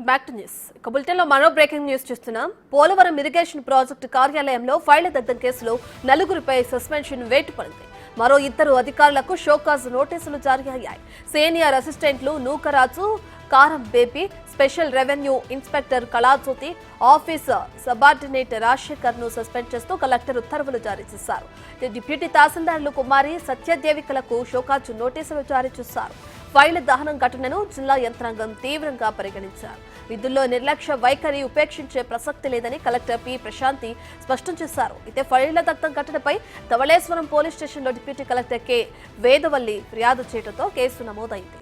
Back to news. ఇక బులెటిన్లో మరో బ్రేకింగ్ న్యూస్ చూస్తున్నాం. పోలవరం ఇరిగేషన్ ప్రాజెక్టు కార్యాలయంలో ఫైళ్ల దగ్ధం కేసులో నలుగురిపై సస్పెన్షన్ వేటు పడింది. మరో ఇద్దరు అధికారులకు షోకాజ్ నోటీసులు జారీ అయ్యాయి. సీనియర్ అసిస్టెంట్లు నూకరాజు, కారం baby, special revenue inspector Kalajyothi, office subordinate Rajasekhar ను సస్పెండ్ చేస్తూ కలెక్టర్ ఉత్తర్వులు జారీ చేశారు. డిప్యూటీ తహసీల్దార్లు కుమారి, సత్యదేవికలకు షోకాజ్ నోటీసులు జారీ చేశారు. ఫైళ్ల దహనం ఘటనను జిల్లా యంత్రాంగం తీవ్రంగా పరిగణించారు. విధుల్లో నిర్లక్ష్య వైఖరి ఉపేక్షించే ప్రసక్తి లేదని కలెక్టర్ పి ప్రశాంతి స్పష్టం చేశారు. అయితే ఫైళ్ల దగ్ధం ఘటనపై ధవళేశ్వరం పోలీస్ స్టేషన్లో డిప్యూటీ కలెక్టర్ కె వేదవల్లి ఫిర్యాదు చేయడంతో కేసు నమోదైంది.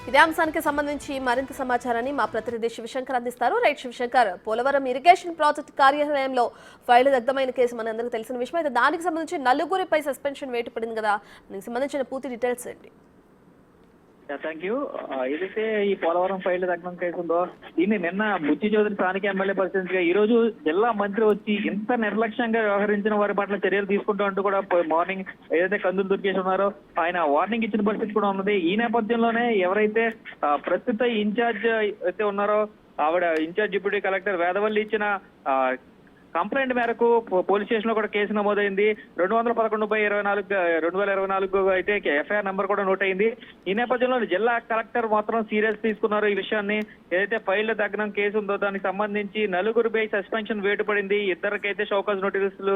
ఇదే అంశానికి సంబంధించి మరింత సమాచారాన్ని మా ప్రతినిధి శివశంకర్ అందిస్తారు. Right Shivashankar, Polavaram irrigation project కార్యాలయంలో ఫైళ్లు దగ్ధమైన కేసు మనందరికీ తెలిసిన విషయం. అయితే దానికి సంబంధించి నలుగురిపై సస్పెన్షన్ వేటు పడింది కదా, దానికి సంబంధించిన పూర్తి డీటెయిల్స్ ఏంటి? Thank you. ఏదైతే ఈ పోలవరం ఫైళ్ల దగ్ధం కేసు ఉందో దీన్ని నిన్న బుచ్చి చౌదరి స్థానిక ఎమ్మెల్యే పరిశీలించగా ఈ రోజు జిల్లా మంత్రి వచ్చి ఇంత నిర్లక్ష్యంగా వ్యవహరించిన వారి పట్ల చర్యలు తీసుకుంటూ అంటూ కూడా మార్నింగ్ ఏదైతే కందులు దుర్గేష్ ఉన్నారో ఆయన వార్నింగ్ ఇచ్చిన పరిస్థితి కూడా ఉన్నది. ఈ నేపథ్యంలోనే ఎవరైతే ప్రస్తుత ఇన్ఛార్జ్ అయితే ఉన్నారో ఆవిడ ఇన్ఛార్జ్ డిప్యూటీ కలెక్టర్ వేదవల్లి ఇచ్చిన కంప్లైంట్ మేరకు పోలీస్ స్టేషన్ లో కూడా కేసు నమోదైంది. 211/24/2024 అయితే ఎఫ్ఐఆర్ నెంబర్ కూడా నోట్ అయింది. ఈ నేపథ్యంలో జిల్లా కలెక్టర్ మాత్రం సీరియస్ తీసుకున్నారు ఈ విషయాన్ని. ఏదైతే ఫైళ్ల దగ్ధం కేసు ఉందో దానికి సంబంధించి నలుగురిపై సస్పెన్షన్ వేటు పడింది. ఇద్దరికైతే షోకాజ్ నోటీసులు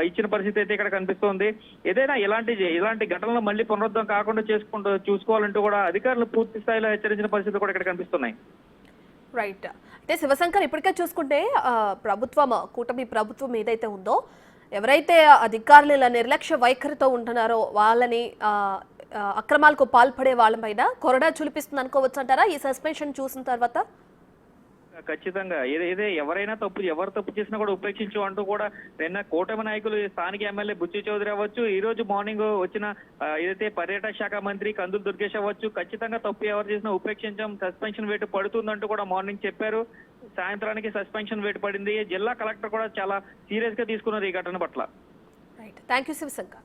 ఇచ్చిన పరిస్థితి అయితే ఇక్కడ కనిపిస్తోంది. ఏదైనా ఇలాంటి ఘటనలు మళ్ళీ పునరుద్ధం కాకుండా చూసుకోవాలంటూ కూడా అధికారులు పూర్తి స్థాయిలో హెచ్చరించిన పరిస్థితులు కూడా ఇక్కడ కనిపిస్తున్నాయి. రైట్. అయితే శివశంకర్, ఇప్పటికే చూసుకుంటే కూటమి ప్రభుత్వం ఏదైతే ఉందో, ఎవరైతే అధికారులు ఇలా నిర్లక్ష్య వైఖరితో ఉంటున్నారో వాళ్ళని అక్రమాలకు పాల్పడే వాళ్ళ పైన కొరడా చులిపిస్తుంది అనుకోవచ్చు అంటారా ఈ సస్పెన్షన్ చూసిన తర్వాత? ఖచ్చితంగా ఎవరైనా ఎవరు తప్పు చేసినా కూడా ఉపేక్షించు అంటూ కూడా నిన్న కూటమి నాయకులు స్థానిక ఎమ్మెల్యే బుచ్చి చౌదరి అవ్వచ్చు, ఈ రోజు మార్నింగ్ వచ్చిన ఏదైతే పర్యాటక శాఖ మంత్రి కందులు దుర్గేష్ అవ్వచ్చు, ఖచ్చితంగా తప్పు ఎవరు చేసినా ఉపేక్షించాం, సస్పెన్షన్ వేటు పడుతుందంటూ కూడా మార్నింగ్ చెప్పారు. సాయంత్రానికి సస్పెన్షన్ వేటు పడింది. జిల్లా కలెక్టర్ కూడా చాలా సీరియస్ గా తీసుకున్నారు ఈ ఘటన పట్ల. రైట్. Thank you Shivshankar.